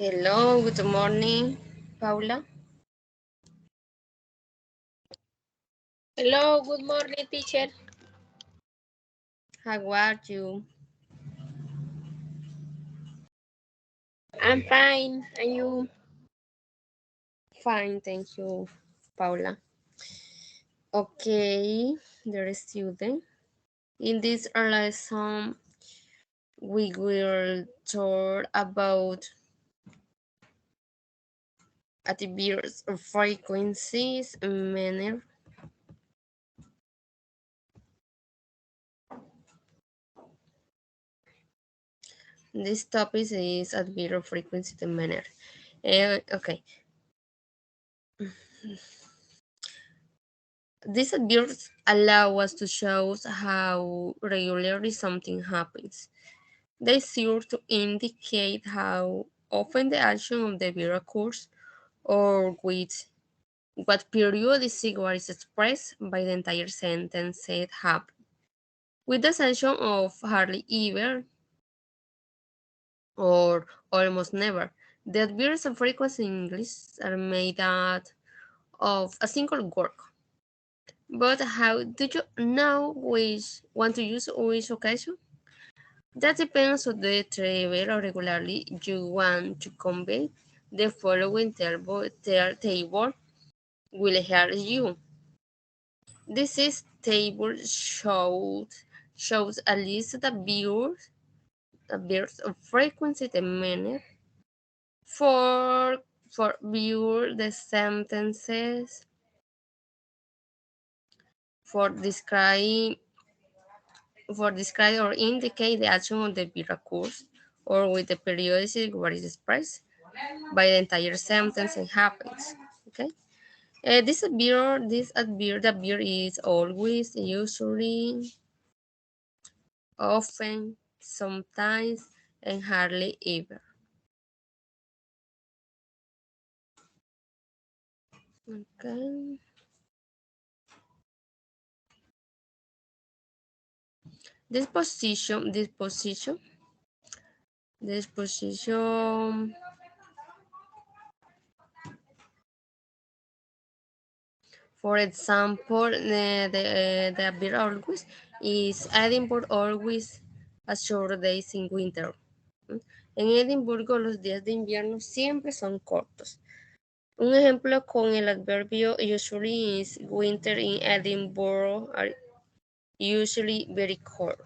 Hello, good morning, Paula. Hello, good morning, teacher. How are you? I'm fine. And you? Fine, thank you, Paula. Okay, dear student. In this lesson, we will talk about attributes of frequencies and manner. This topic is attribute of frequency and manner. Okay, these attributes allow us to show how regularly something happens. They serve to indicate how often the action of the verb occurs or with what periodicity is expressed by the entire sentence said happen. With the exception of hardly ever or almost never, the adverbs of frequency in English are made out of a single word. But how do you know which want to use which occasion? That depends on the travel or regularly you want to convey. The following table will help you. This is table shows a list of the of frequency and manner for view the sentences for describe or indicate the action of the verb occurs or with the periodicity what is expressed by the entire sentence and happens. Okay. The beer is always, usually, often, sometimes, and hardly ever. Okay. This position. For example, the beer always is Edinburgh always a short days in winter. En Edimburgo los días de invierno siempre son cortos. Un ejemplo con el adverbio usually is winter in Edinburgh are usually very cold.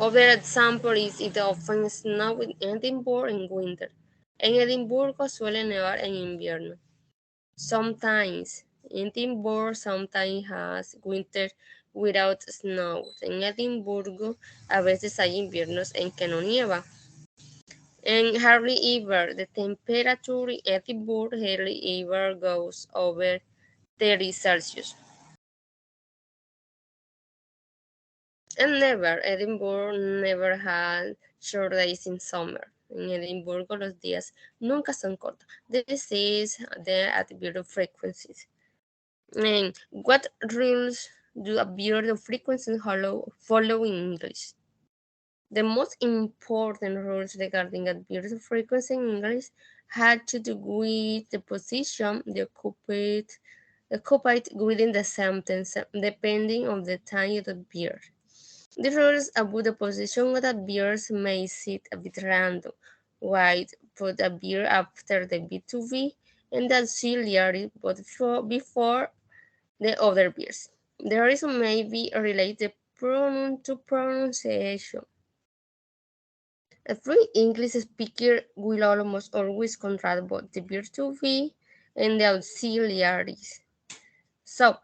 Other example is it often snows in Edinburgh in winter. En Edimburgo suele nevar en invierno. Sometimes Edinburgh sometimes has winter without snow. En Edimburgo a veces hay inviernos en que no nieva. And hardly ever, the temperature in Edinburgh hardly ever goes over 30 Celsius. And never, Edinburgh never had short days in summer. En Edimburgo los días nunca son cortos. This is the attribute of frequencies. And what rules do appear the frequency follow in English? The most important rules regarding adverbs of frequency in English had to do with the position they occupied within the sentence, depending on the time it appeared. The rules about the position of adverbs may sit a bit random, while put a verb after the B2V and the auxiliary but before the other verbs. The reason may be related pronoun to pronunciation. A fluent English speaker will almost always contract both the verb to be and the auxiliaries. So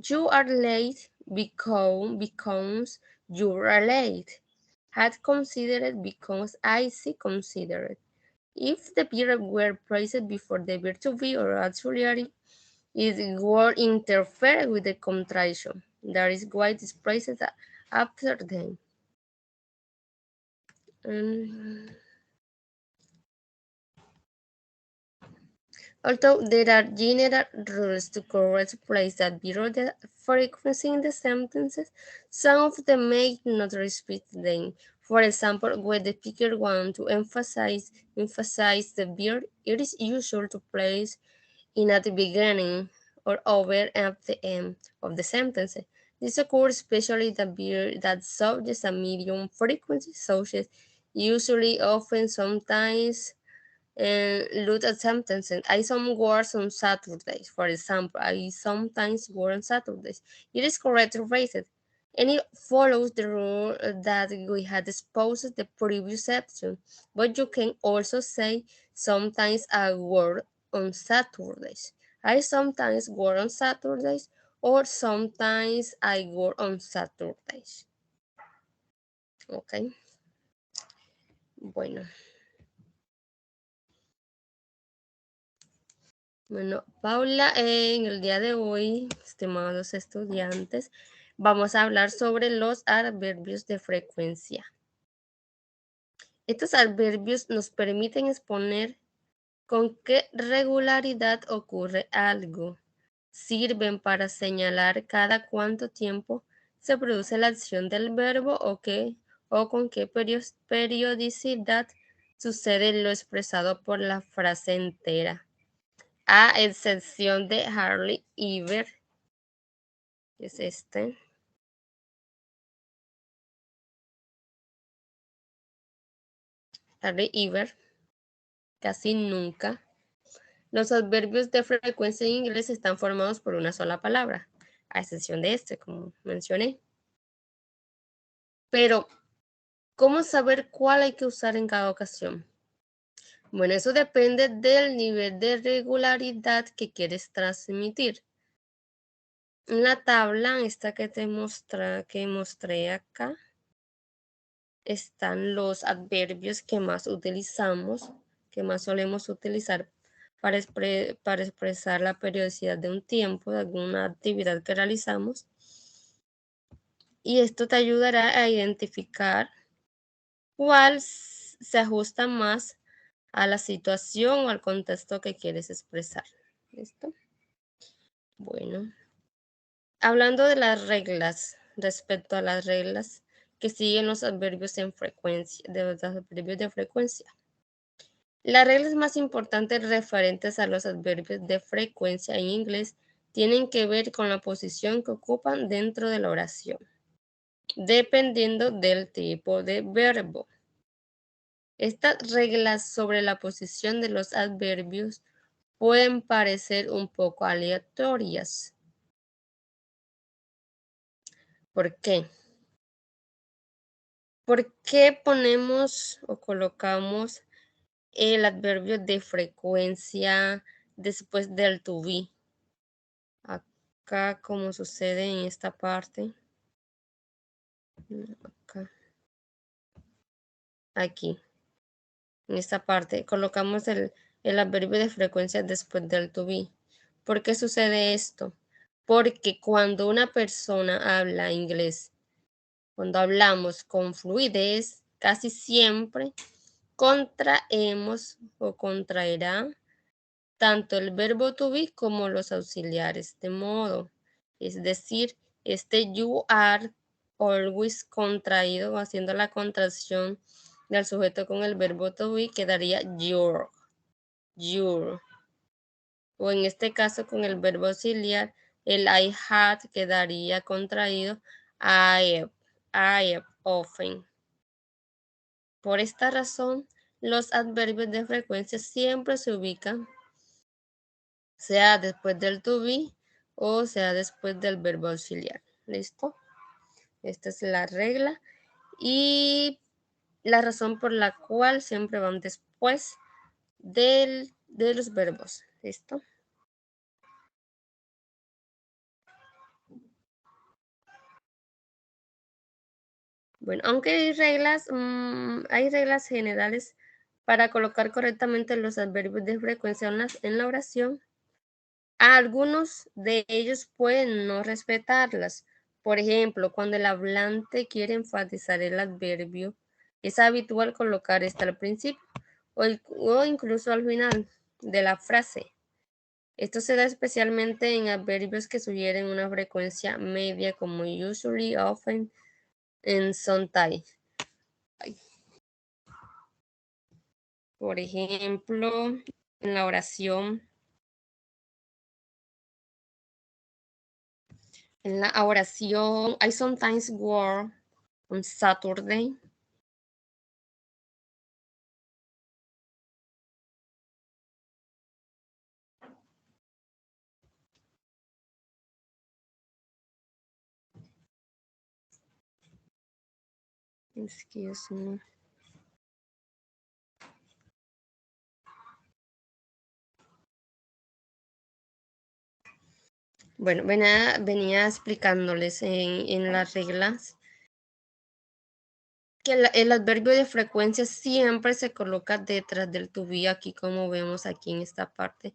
you are late becomes you are late. Had considered becomes I see considered. If the verb were placed before the verb to be or auxiliary, it would interfere with the contraction. That is why it is placed after them. Um, Although there are general rules to correct place that below the frequency in the sentences, some of them may not respect them. For example, when the speaker wants to emphasize the verb, it is usual to place in at the beginning or over at the end of the sentence. This occurs especially the verb that subjects a medium frequency, such as usually, often, sometimes, and look at sentences. I some words on Saturdays. For example, I sometimes work on Saturdays. It is correct to phrase it. And it follows the rule that we had exposed the previous section. But you can also say sometimes I work on Saturdays. I sometimes work on Saturdays, or sometimes I work on Saturdays. Ok. Bueno. Bueno, Paula, en el día de hoy, estimados estudiantes, vamos a hablar sobre los adverbios de frecuencia. Estos adverbios nos permiten exponer con qué regularidad ocurre algo. Sirven para señalar cada cuánto tiempo se produce la acción del verbo o con qué periodicidad sucede lo expresado por la frase entera. A excepción de Harley Iver, que es este. Harley Iver, casi nunca. Los adverbios de frecuencia en inglés están formados por una sola palabra, a excepción de este, como mencioné. Pero, ¿cómo saber cuál hay que usar en cada ocasión? Bueno, eso depende del nivel de regularidad que quieres transmitir. En la tabla, esta que mostré acá, están los adverbios que más utilizamos, que más solemos utilizar para expresar la periodicidad de un tiempo, de alguna actividad que realizamos. Y esto te ayudará a identificar cuál se ajusta más a la situación o al contexto que quieres expresar. ¿Listo? Bueno, hablando de las reglas, respecto a las reglas que siguen los adverbios en frecuencia, de los adverbios de frecuencia. Las reglas más importantes referentes a los adverbios de frecuencia en inglés tienen que ver con la posición que ocupan dentro de la oración, dependiendo del tipo de verbo. Estas reglas sobre la posición de los adverbios pueden parecer un poco aleatorias. ¿Por qué? ¿Por qué ponemos o colocamos el adverbio de frecuencia después del to be? Acá, como sucede en esta parte. Acá. Aquí. En esta parte colocamos el adverbio de frecuencia después del to be. ¿Por qué sucede esto? Porque cuando una persona habla inglés, cuando hablamos con fluidez, casi siempre contraemos o contraerá tanto el verbo to be como los auxiliares de modo. Es decir, este you are always contraído, haciendo la contracción del sujeto con el verbo to be, quedaría your. O en este caso con el verbo auxiliar, el I had quedaría contraído I have often. Por esta razón, los adverbios de frecuencia siempre se ubican, sea después del to be o sea después del verbo auxiliar. ¿Listo? Esta es la regla y la razón por la cual siempre van después de los verbos. ¿Listo? Bueno, aunque hay reglas generales para colocar correctamente los adverbios de frecuencia en la oración, algunos de ellos pueden no respetarlas. Por ejemplo, cuando el hablante quiere enfatizar el adverbio, es habitual colocar este al principio o incluso al final de la frase. Esto se da especialmente en adverbios que sugieren una frecuencia media como usually, often, and sometimes. Por ejemplo, en la oración, I sometimes work on Saturday. Excuse me. Bueno, venía explicándoles en las reglas que el adverbio de frecuencia siempre se coloca detrás del to be, aquí como vemos aquí en esta parte.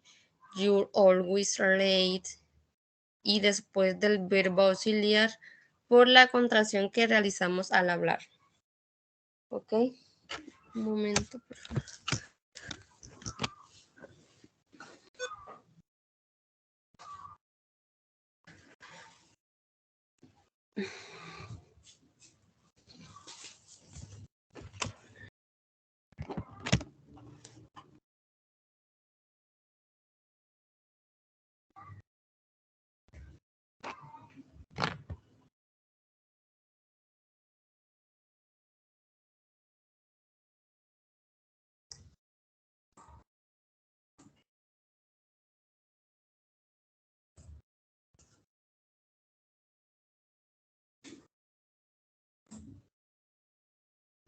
You're always late. Y después del verbo auxiliar por la contracción que realizamos al hablar. ¿Ok? Un momento, por favor.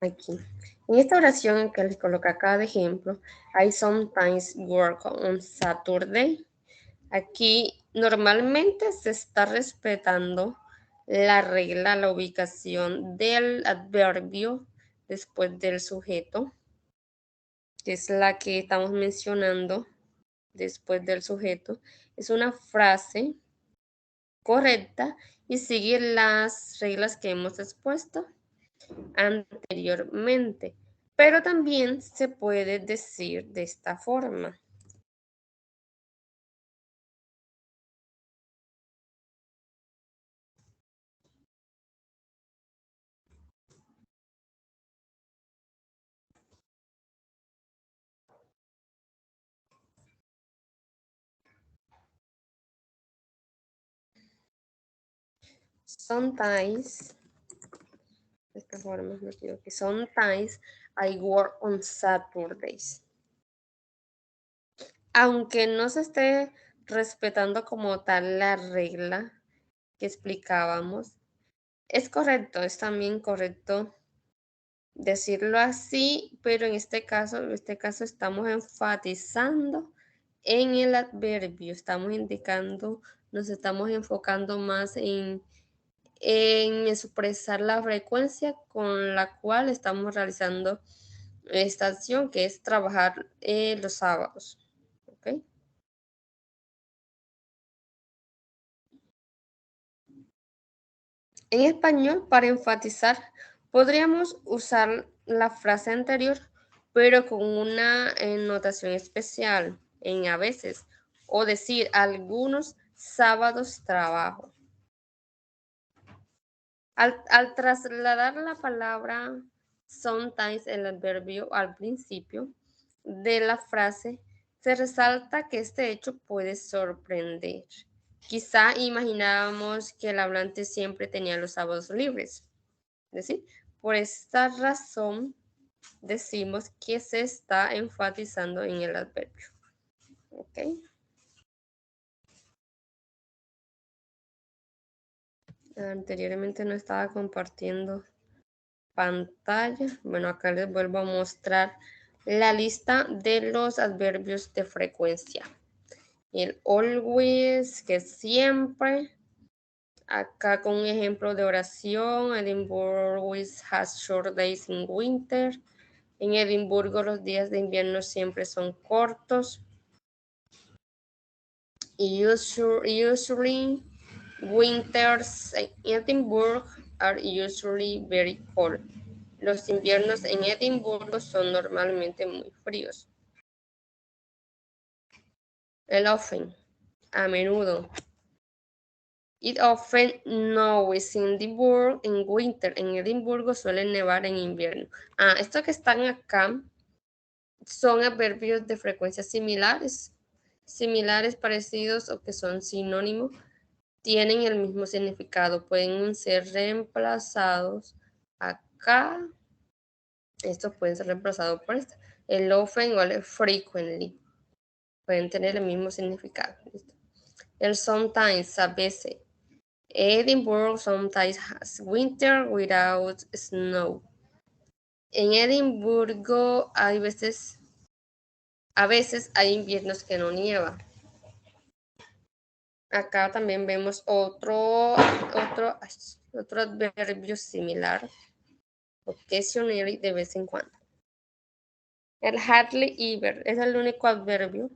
Aquí. En esta oración que les coloca acá de ejemplo, I sometimes work on Saturday. Aquí normalmente se está respetando la regla, la ubicación del adverbio después del sujeto, que es la que estamos mencionando después del sujeto. Es una frase correcta y sigue las reglas que hemos expuesto anteriormente, pero también se puede decir de esta forma. Sometimes, de esta forma, no quiero que sometimes I work on Saturdays. Aunque no se esté respetando como tal la regla que explicábamos, es correcto, es también correcto decirlo así, pero en este caso estamos enfatizando en el adverbio, estamos indicando, nos estamos enfocando más en expresar la frecuencia con la cual estamos realizando esta acción, que es trabajar los sábados. ¿Okay? En español, para enfatizar, podríamos usar la frase anterior, pero con una notación especial en a veces, o decir algunos sábados trabajo. Al trasladar la palabra sometimes, el adverbio al principio de la frase, se resalta que este hecho puede sorprender. Quizá imaginábamos que el hablante siempre tenía los sábados libres. Es decir, por esta razón decimos que se está enfatizando en el adverbio. ¿Ok? Anteriormente no estaba compartiendo pantalla. Bueno, acá les vuelvo a mostrar la lista de los adverbios de frecuencia. El always, que siempre. Acá con un ejemplo de oración, Edinburgh always has short days in winter. En Edimburgo los días de invierno siempre son cortos. Usually, winters in Edinburgh are usually very cold. Los inviernos en Edimburgo son normalmente muy fríos. El often. a menudo. It often snows in Edinburgh in winter. En Edimburgo suele nevar en invierno. Estos que están acá son adverbios de frecuencia similares, parecidos o que son sinónimos. Tienen el mismo significado. Pueden ser reemplazados acá. Estos pueden ser reemplazados por esto. El often o el frequently. Pueden tener el mismo significado. ¿Listo? El sometimes, a veces. Edinburgh sometimes has winter without snow. En Edimburgo a veces hay inviernos que no nieva. Acá también vemos otro adverbio similar. Occasionally, de vez en cuando. El hardly ever es el único adverbio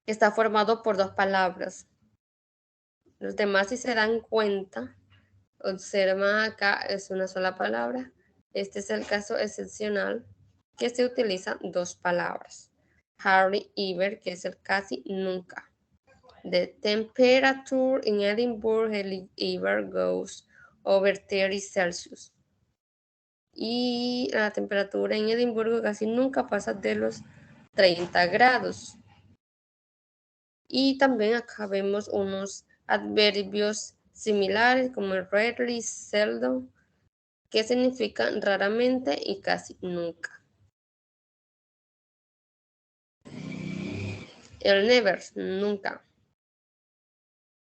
que está formado por dos palabras. Los demás, si se dan cuenta, observan acá, es una sola palabra. Este es el caso excepcional que se utilizan dos palabras. Hardly ever, que es el casi nunca. The temperature in Edinburgh hardly ever goes over 30 Celsius. Y la temperatura en Edimburgo casi nunca pasa de los 30 grados. Y también acá vemos unos adverbios similares como el rarely, seldom, que significan raramente y casi nunca. El never, nunca.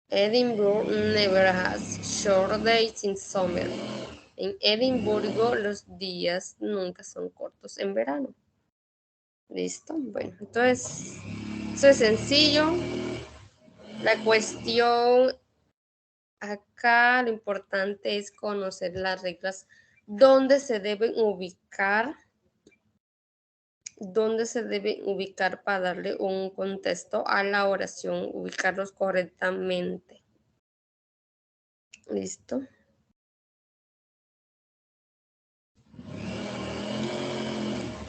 Edinburgh never has short days in summer. En Edimburgo los días nunca son cortos en verano. ¿Listo? Bueno, entonces, eso es sencillo. La cuestión acá, lo importante es conocer las reglas, dónde se deben ubicar para darle un contexto a la oración, ubicarlos correctamente. ¿Listo?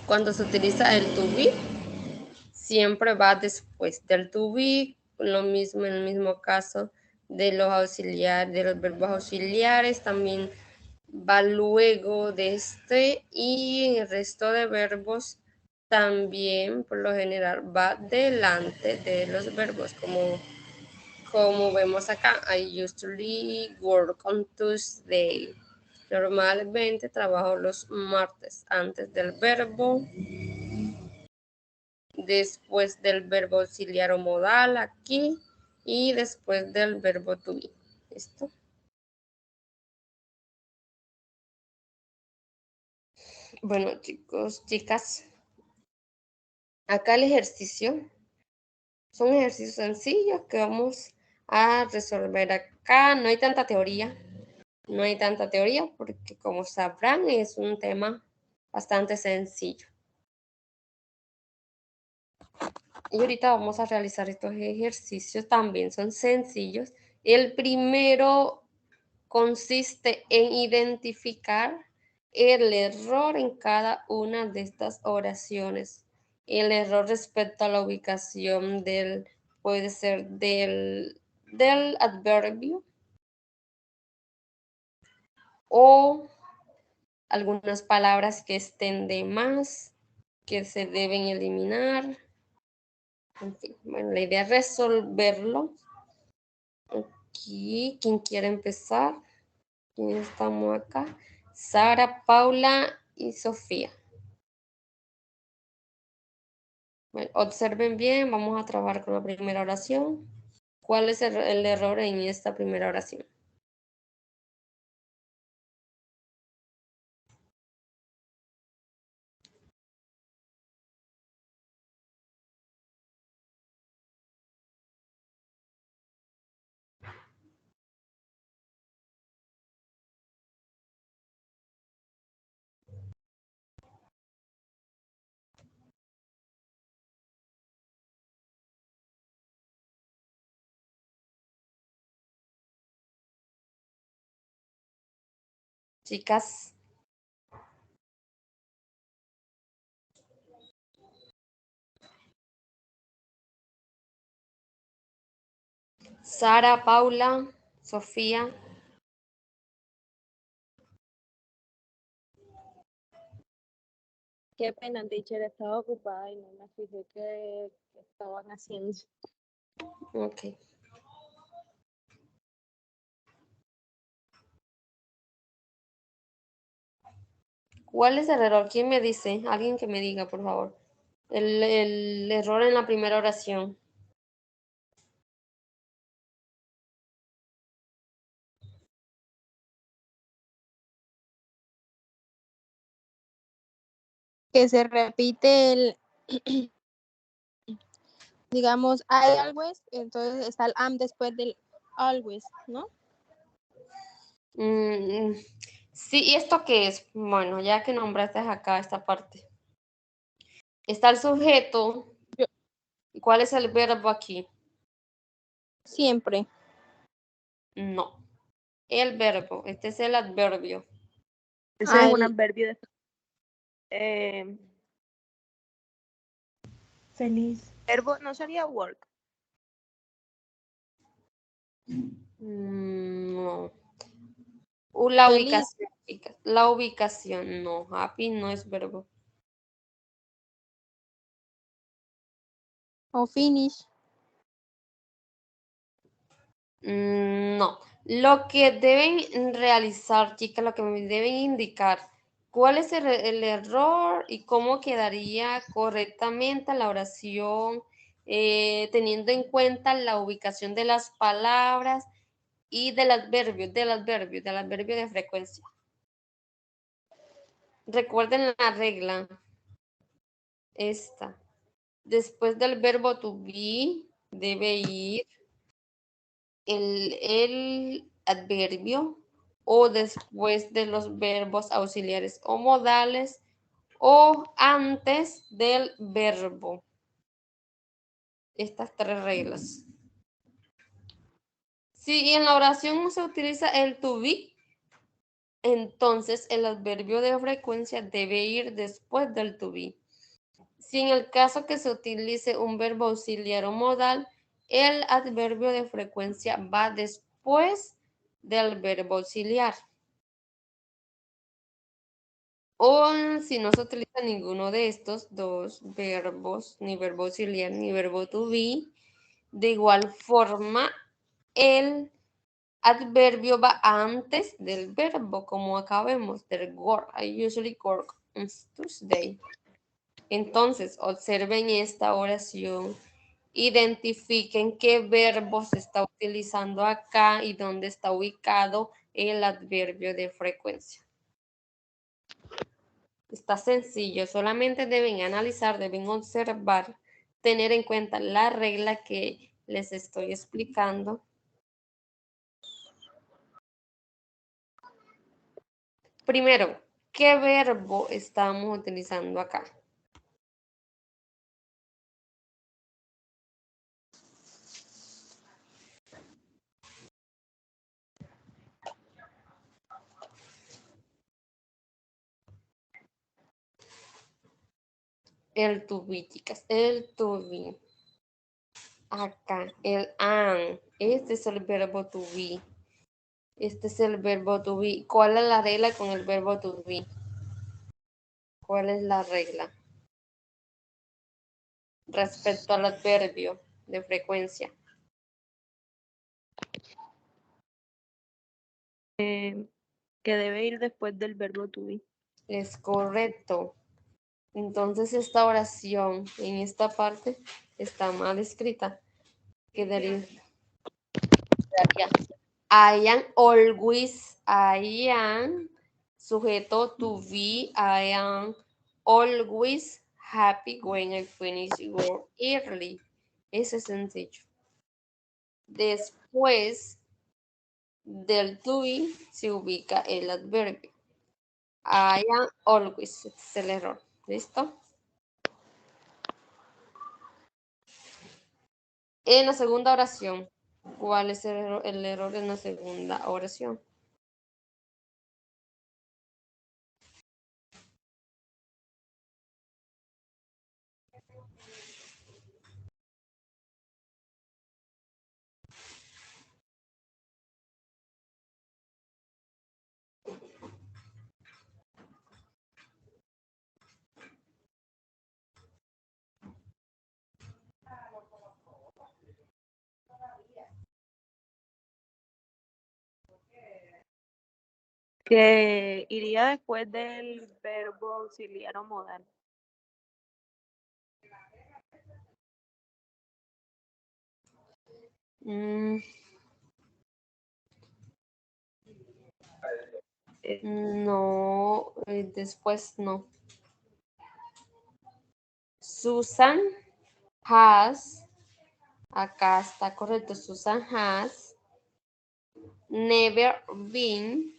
Cuando se utiliza el to be, siempre va después del to be, lo mismo en el mismo caso de los auxiliares, de los verbos auxiliares, también va luego de este, y en el resto de verbos también por lo general va delante de los verbos, como vemos acá. I usually work on Tuesday. Normalmente trabajo los martes antes del verbo, después del verbo auxiliar o modal aquí y después del verbo to be. ¿Listo? Bueno, chicos, chicas, acá el ejercicio son ejercicios sencillos que vamos a resolver acá. No hay tanta teoría. Porque, como sabrán, es un tema bastante sencillo. Y ahorita vamos a realizar estos ejercicios, también son sencillos. El primero consiste en identificar el error en cada una de estas oraciones. El error respecto a la ubicación puede ser del adverbio o algunas palabras que estén de más, que se deben eliminar. En fin, bueno, la idea es resolverlo. Aquí, ¿quién quiere empezar? ¿Quién estamos acá? Sara, Paula y Sofía. Bueno, observen bien, vamos a trabajar con la primera oración. ¿Cuál es el error en esta primera oración? Chicas. Sara, Paula, Sofía. Qué pena, teacher, estaba ocupada y no me fijé que estaban haciendo. Ok. ¿Cuál es el error? ¿Quién me dice? Alguien que me diga, por favor. El error en la primera oración. Que se repite el, digamos, I always, entonces está el am después del always, ¿no? Sí, ¿y esto qué es? Bueno, ya que nombraste acá esta parte. Está el sujeto. Yo- ¿Y cuál es el verbo aquí? Siempre. No. El verbo. Este es el adverbio. Ese es un adverbio de feliz. verbo, no sería work. No. La Feliz. ubicación. La ubicación, no. Happy no es verbo. O finish. No. Lo que deben realizar, chicas, lo que me deben indicar, cuál es el error y cómo quedaría correctamente la oración, teniendo en cuenta la ubicación de las palabras y del adverbio de frecuencia. Recuerden la regla. Esta. Después del verbo to be debe ir el adverbio o después de los verbos auxiliares o modales o antes del verbo. Estas tres reglas. Si en la oración no se utiliza el to be, entonces el adverbio de frecuencia debe ir después del to be. Si en el caso que se utilice un verbo auxiliar o modal, el adverbio de frecuencia va después del verbo auxiliar. O si no se utiliza ninguno de estos dos verbos, ni verbo auxiliar ni verbo to be, de igual forma el adverbio va antes del verbo, como acá vemos, del work. I usually work on Tuesday. Entonces, observen esta oración, identifiquen qué verbo se está utilizando acá y dónde está ubicado el adverbio de frecuencia. Está sencillo, solamente deben analizar, deben observar, tener en cuenta la regla que les estoy explicando. Primero, ¿qué verbo estamos utilizando acá? El to be, chicas, el to be. Acá, el an. Este es el verbo to be. Este es el verbo to be. ¿Cuál es la regla con el verbo to be? ¿Cuál es la regla? Respecto al adverbio de frecuencia. Que debe ir después del verbo to be. Es correcto. Entonces esta oración en esta parte está mal escrita. Quedaría I am always, I am, sujeto to be, I am always happy when I finish work early. Ese es sencillo. Después del to be se ubica el adverbio. I am always, este es el error. ¿Listo? En la segunda oración, ¿cuál es el error en la segunda oración? Que iría después del verbo auxiliar o modal. No, después no. Susan has, acá está correcto, Susan has never been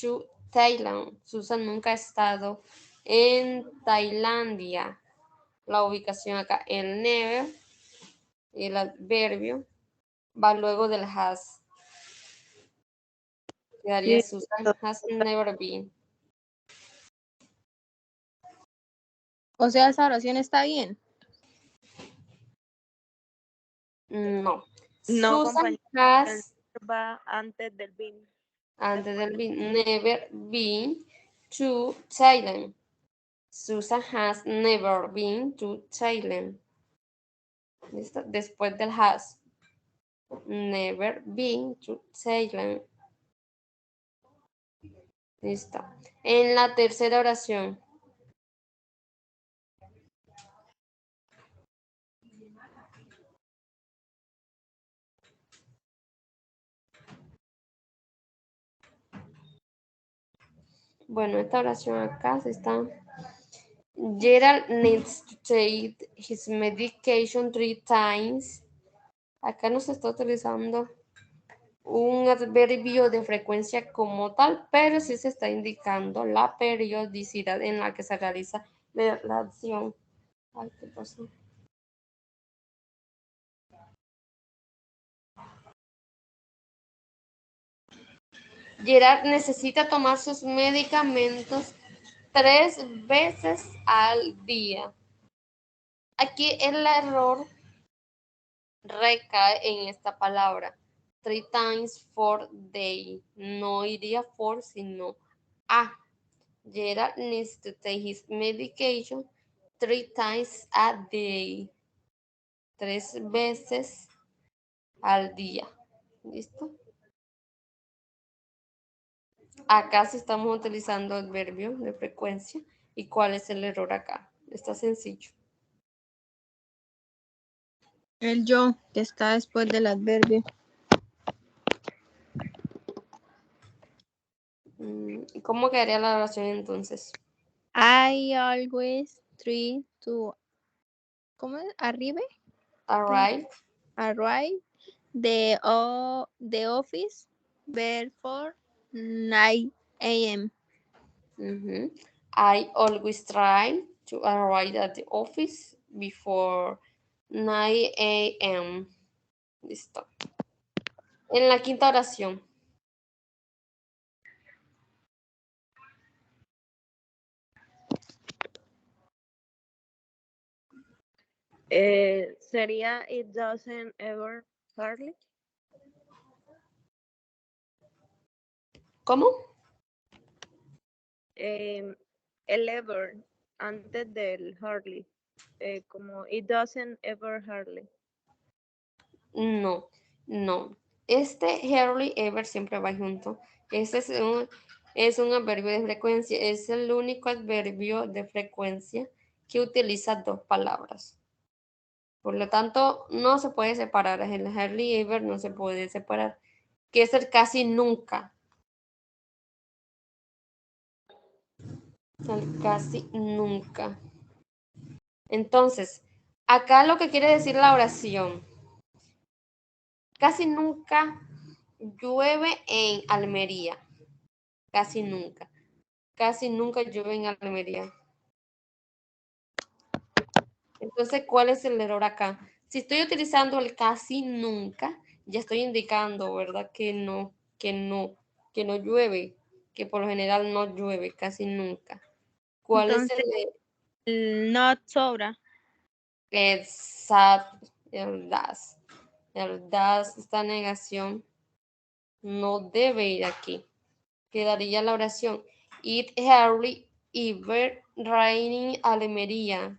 to Thailand. Susan nunca ha estado en Tailandia. La ubicación acá, el never, el adverbio, va luego del has. Quedaría Sí, Susan has never been. O sea, esa oración está bien. No. no, Susan compañera, el has, va antes del been. antes del been, never been to Thailand. Susan has never been to Thailand. ¿Listo? Después del has. Never been to Thailand. Listo. En la tercera oración. Bueno, esta oración acá se está. Gerald needs to take his medication 3 times. Acá no se está utilizando un adverbio de frecuencia como tal, pero sí se está indicando la periodicidad en la que se realiza la acción. Ay, ¿qué pasó? Gerard necesita tomar sus medicamentos 3 veces al día. Aquí el error recae en esta palabra. 3 times for day. No iría for, sino a. Gerard needs to take his medication 3 times a day. 3 veces al día. ¿Listo? Acá sí estamos utilizando adverbio de frecuencia. ¿Y cuál es el error acá? Está sencillo. El yo, que está después del adverbio. ¿Y cómo quedaría la oración entonces? I always try to, ¿cómo es? Arriba. Arrive. Arrive the office before 9 a.m. I always try to arrive at the office before 9 a.m. Listo. En la quinta oración. Sería it doesn't ever hardly. ¿Cómo? El ever antes del hardly. Como it doesn't ever hardly. No, no. Este hardly ever siempre va junto. Este es un adverbio de frecuencia. Es el único adverbio de frecuencia que utiliza 2 palabras. Por lo tanto, no se puede separar. El hardly ever no se puede separar. Que es el casi nunca. El casi nunca. Entonces, acá lo que quiere decir la oración. Casi nunca llueve en Almería. Casi nunca. Casi nunca llueve en Almería. Entonces, ¿cuál es el error acá? Si estoy utilizando el casi nunca, ya estoy indicando, ¿verdad? Que no llueve, que por lo general no llueve casi nunca. ¿Cuál es Entonces, el not sobra. Exacto, el das? El das, esta negación, no debe ir aquí. Quedaría la oración. It hardly ever raining Almería.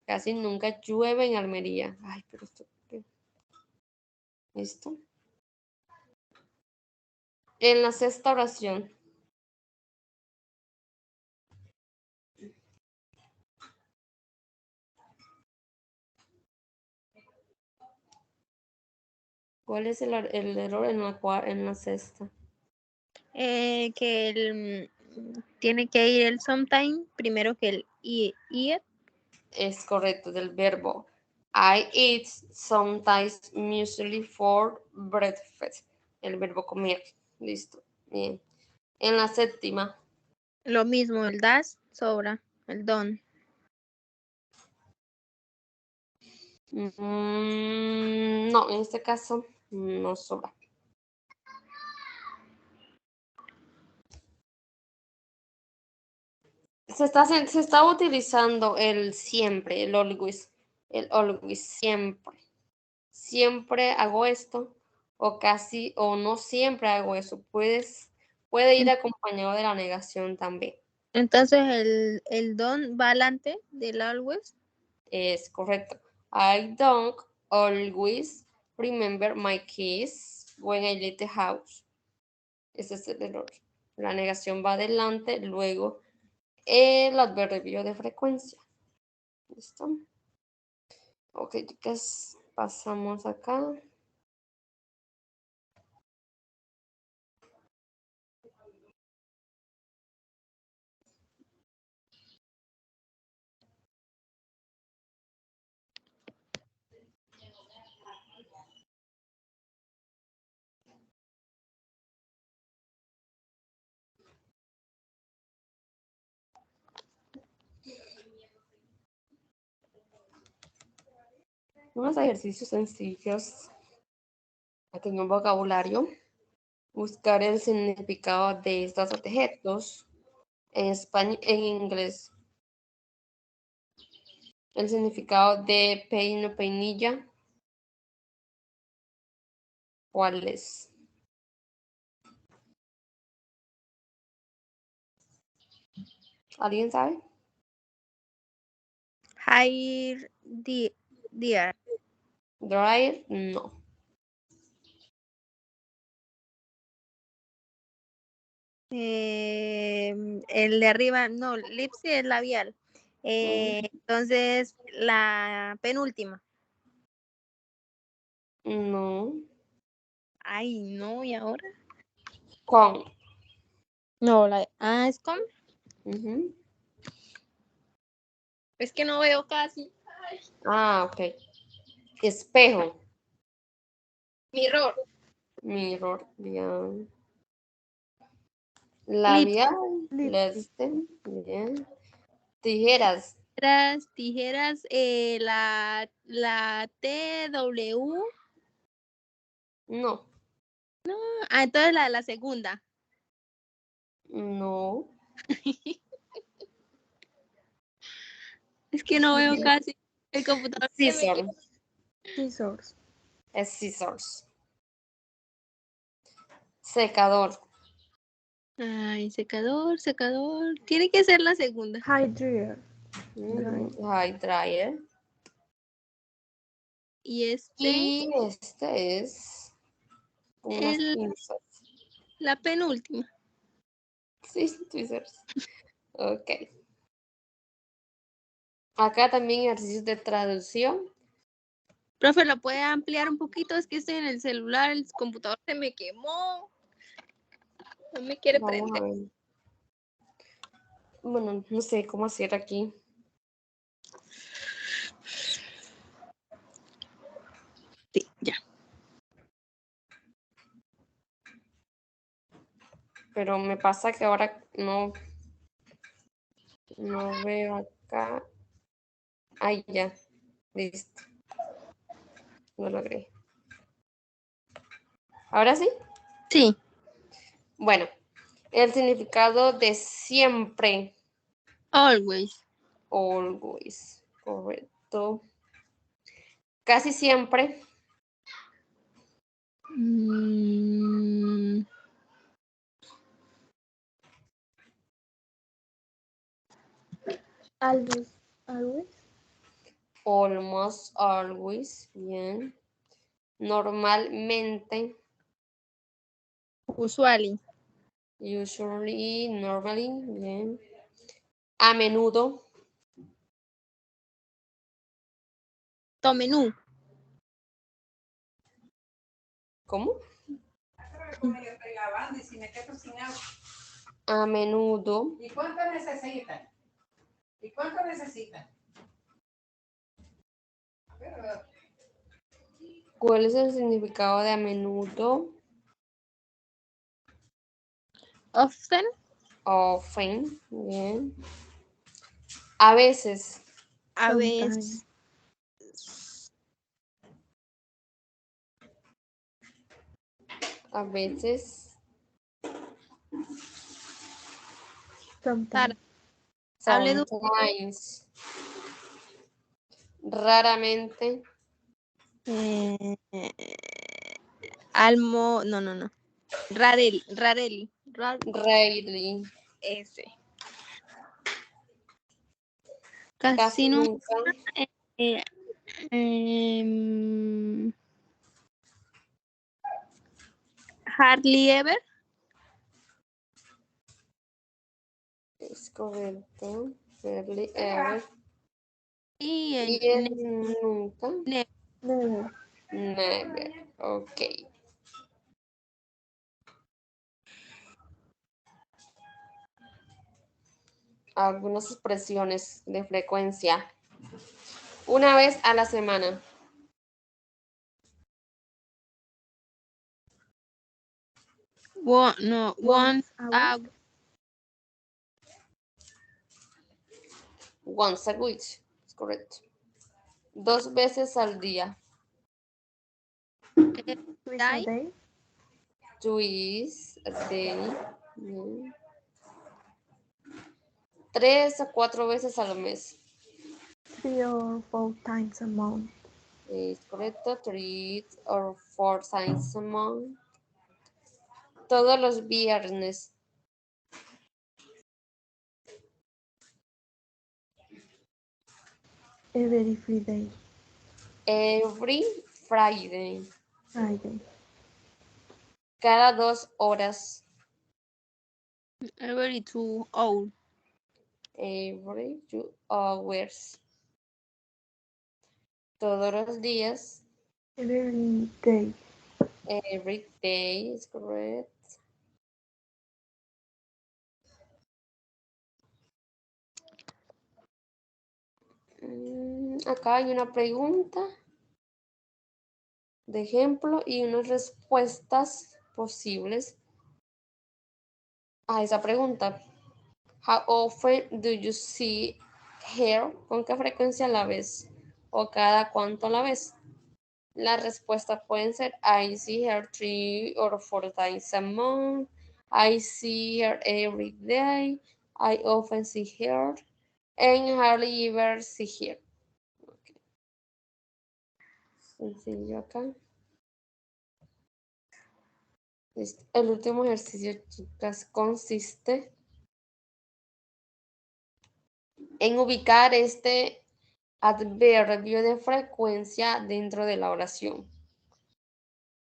Casi nunca llueve en Almería. Ay, pero esto. ¿Listo? En la sexta oración. ¿Cuál es el error en la sexta? Que tiene que ir el sometime primero que el eat. Es correcto, del verbo. I eat sometimes muesli for breakfast. El verbo comer. Listo. Bien. En la séptima. Lo mismo, el das sobra, el don. No, en este caso no sobra. Se está utilizando el siempre, el always, siempre. Siempre hago esto, o casi, o no siempre hago eso. Puede ir acompañado de la negación también. Entonces el don va adelante del always. Es correcto. I don't always remember my keys when I leave the house. Ese es el error. La negación va adelante, luego el adverbio de frecuencia. ¿Listo? Ok, chicas, pasamos acá. Unos ejercicios sencillos. Aquí en un vocabulario. Buscar el significado de estos objetos en español, en inglés. El significado de peino, peinilla. ¿Cuál es? ¿Alguien sabe? Hire dear. Dryer, no. El de arriba, no, lipsy es labial. Entonces, la penúltima. No. Ay, no, ¿y ahora? Con. No, es con. Ujú. Es que no veo casi. Ah, ok. Espejo. Mirror. Mirror. Bien. Lips. Labial. Lips. Bien. Tijeras. Tijeras, la TW. No. Entonces la segunda. No. Es que no veo casi. El computador se me quedó. Scissors. Es scissors. Secador. Ay, secador. Tiene que ser la segunda. High dryer. High dryer. Y Y este es unas pinzas. la penúltima. Sí, tweezers. Ok. Acá también ejercicios de traducción. Profe, ¿lo puede ampliar un poquito? Es que estoy en el celular, el computador se me quemó. No me quiere Vamos a prender. ver. Bueno, no sé cómo hacer aquí. Sí, ya. Pero me pasa que ahora no veo acá. Ahí ya. Listo. Lo logré. ¿Ahora sí? Sí. Bueno, el significado de siempre. Always. Always. Correcto. Casi siempre. Always. Almost always. Bien. Normalmente. Usually. Usually, normally, bien. A menudo. To menú. ¿Cómo? A menudo. ¿Y cuánto necesitan? ¿Y cuánto necesitan? ¿Cuál es el significado de a menudo? Often. Often, bien. A veces. A veces. A veces. Para. Hable duro. Sometimes. Raramente. No. Rarely. Rarely. Ese. Casi Casi nunca. nunca. Hardly ever. Es correcto. Rarely ever. Y Y el nunca. never. Never. Ok. Algunas expresiones de frecuencia. Una vez a la semana. Once a Once a week. Es correcto. 2 veces al día. day. Twice a day. 3 a 4 veces al mes. 3 or 4 times a month. Es correcto. 3 or 4 times a month. Todos los viernes. Every Friday. Every Friday. Friday. Cada 2 horas. Every 2 hours. Every 2 hours. Todos los días. Every day. Every day is correct. Acá hay una pregunta de ejemplo y unas respuestas posibles a esa pregunta. How often do you see her? ¿Con qué frecuencia la ves? ¿O cada cuánto la ves? Las respuestas pueden ser I see her 3 or 4 times a month. I see her every day. I often see her. And hardly ever see her. Okay. Sencillo acá. Listo. El último ejercicio, chicas, consiste en ubicar este adverbio de frecuencia dentro de la oración.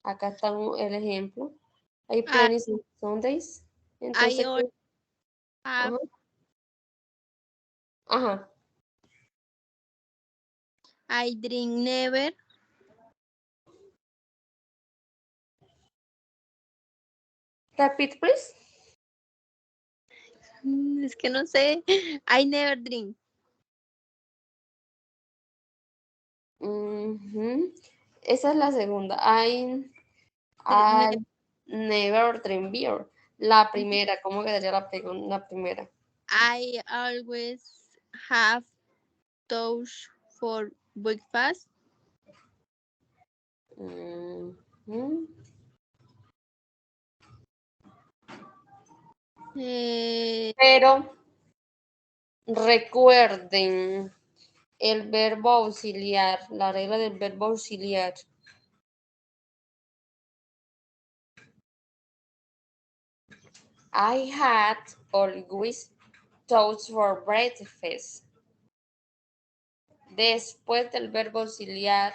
Acá está el ejemplo. I play on Sundays. Entonces, I always have. Ajá. I drink never. Repeat, please. Es que no sé. I never drink. Esa es la segunda. I never drink beer. La primera, ¿cómo quedaría la primera? I always have toast for breakfast. Pero recuerden el verbo auxiliar, la regla del verbo auxiliar. I had always toast for breakfast. Después del verbo auxiliar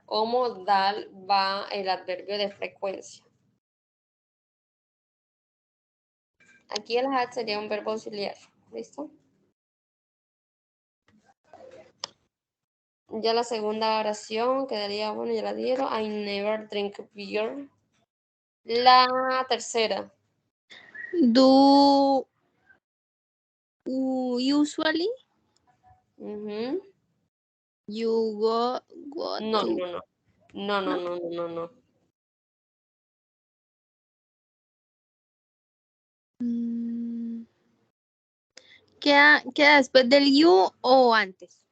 o modal va el adverbio de frecuencia. Aquí el had sería un verbo auxiliar. ¿Listo? Ya la segunda oración quedaría, bueno, ya la dieron. I never drink beer. La tercera. Do usually Ujú. you go No, to no, no. No, no, no, no, no, no. Mm, ¿Queda después del you o antes?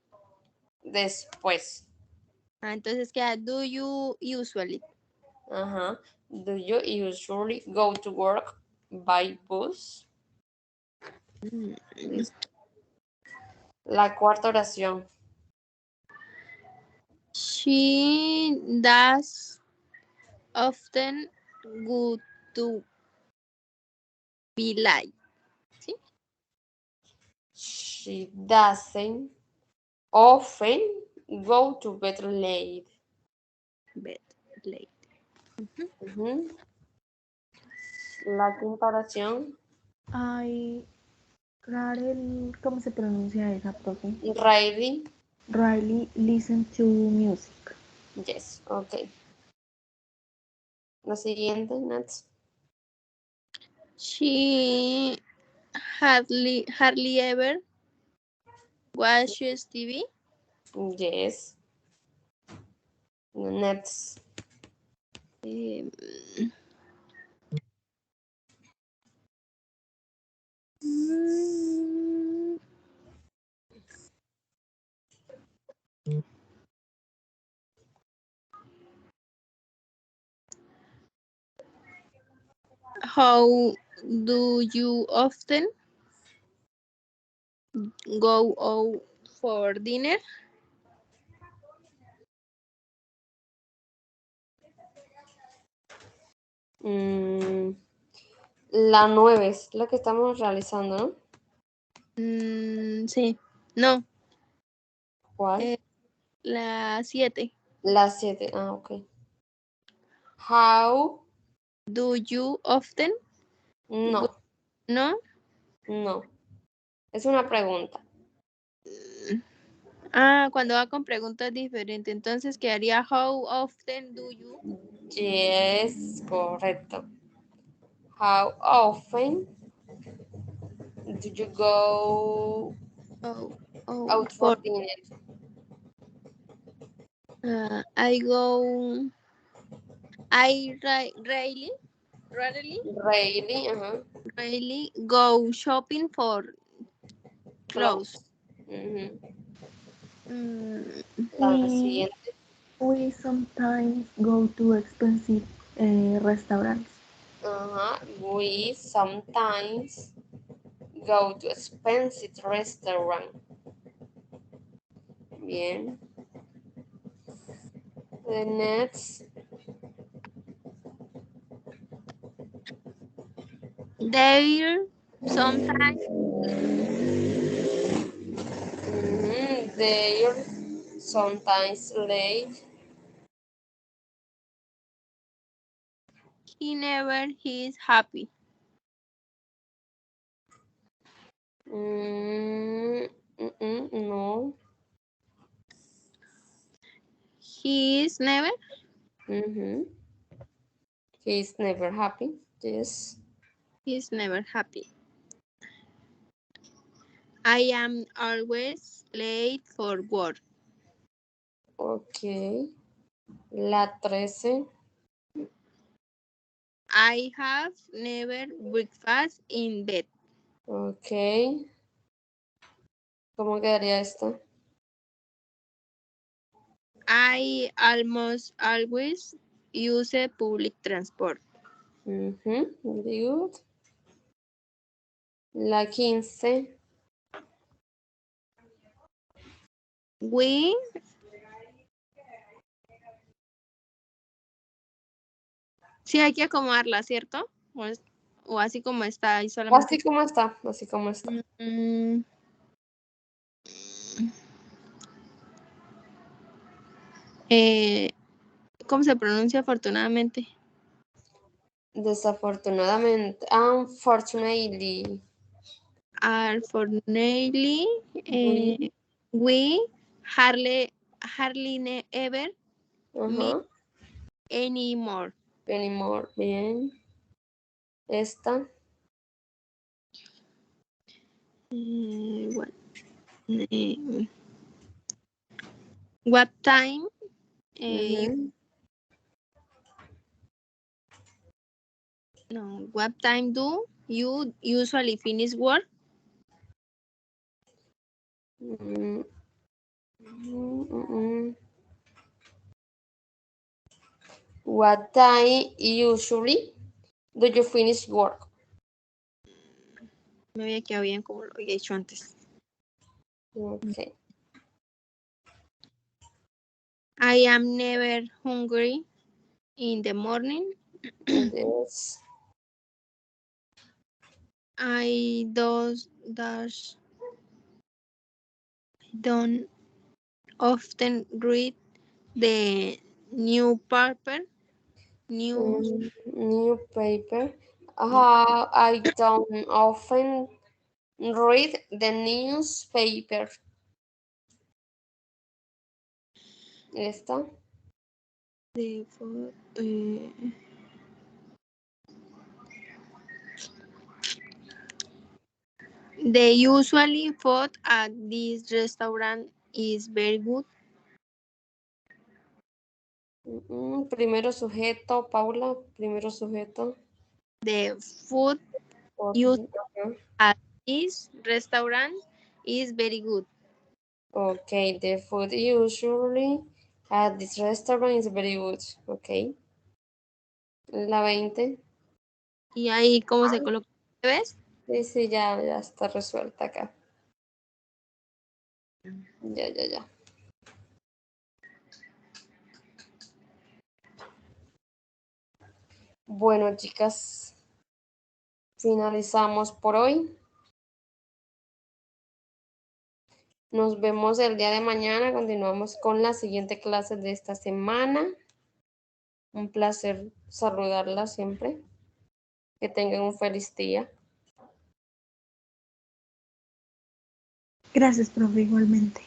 Después. Entonces queda do you usually. Ajá. Do you usually go to work by bus? Listo. La cuarta oración. She does often go to be like. ¿Sí? She doesn't often go to bed late. Bed late. Ujú. La quinta oración. I Rarely, ¿cómo se pronuncia esa, profe? Riley. Rarely listen to music. Yes, ok. La siguiente, Nats. She hardly ever watches TV. Yes. Nats. Um, How do you often go out for dinner? La 9 es la que estamos realizando, ¿no? Sí, no, ¿Cuál? la 7. La 7. Ah, ok. How? Do you often go? No, No. no. Es una pregunta. Cuando va con preguntas diferentes, entonces quedaría how often do you? Yes, correcto. How often do you go out for For dinner? I go. Rarely Really? really go shopping for clothes. Ujú. La We, siguiente. we sometimes go to expensive restaurants. We sometimes go to expensive restaurant. Bien. The next. There sometimes They're sometimes late. he never is happy. No. He is never. He's never happy. Yes. He's never happy. I am always late for work. Ok. La 13. I have never breakfast in bed. Ok. ¿Cómo quedaría esto? I almost always use public transport. Very good. La 15. We sí hay que acomodarla, ¿cierto? O así como está y solamente. Así como está, así como está. Mm, ¿Cómo se pronuncia afortunadamente? Desafortunadamente. Unfortunately. Unfortunately, we hardly ever meet Ajá. anymore. Anymore. Bien. Esta. What time Ujú. what time do you usually finish work? Mm, What time usually do you finish work? Me había quedado bien como lo había hecho antes. Okay. I am never hungry in the morning. Yes. I don't often read the newspaper. Newspaper. I don't often read the newspaper. Esta. The usually food at this restaurant is very good. Primero sujeto, Paula. Primero sujeto. The food Okay. at this restaurant is very good. Okay, the food usually at this restaurant is very good. Okay. La 20. Y ahí, ¿cómo se coloca? ¿Ves? Sí, ya está resuelta acá. Ya. Bueno, chicas, finalizamos por hoy. Nos vemos el día de mañana. Continuamos con la siguiente clase de esta semana. Un placer saludarla siempre. Que tengan un feliz día. Gracias, profe, igualmente.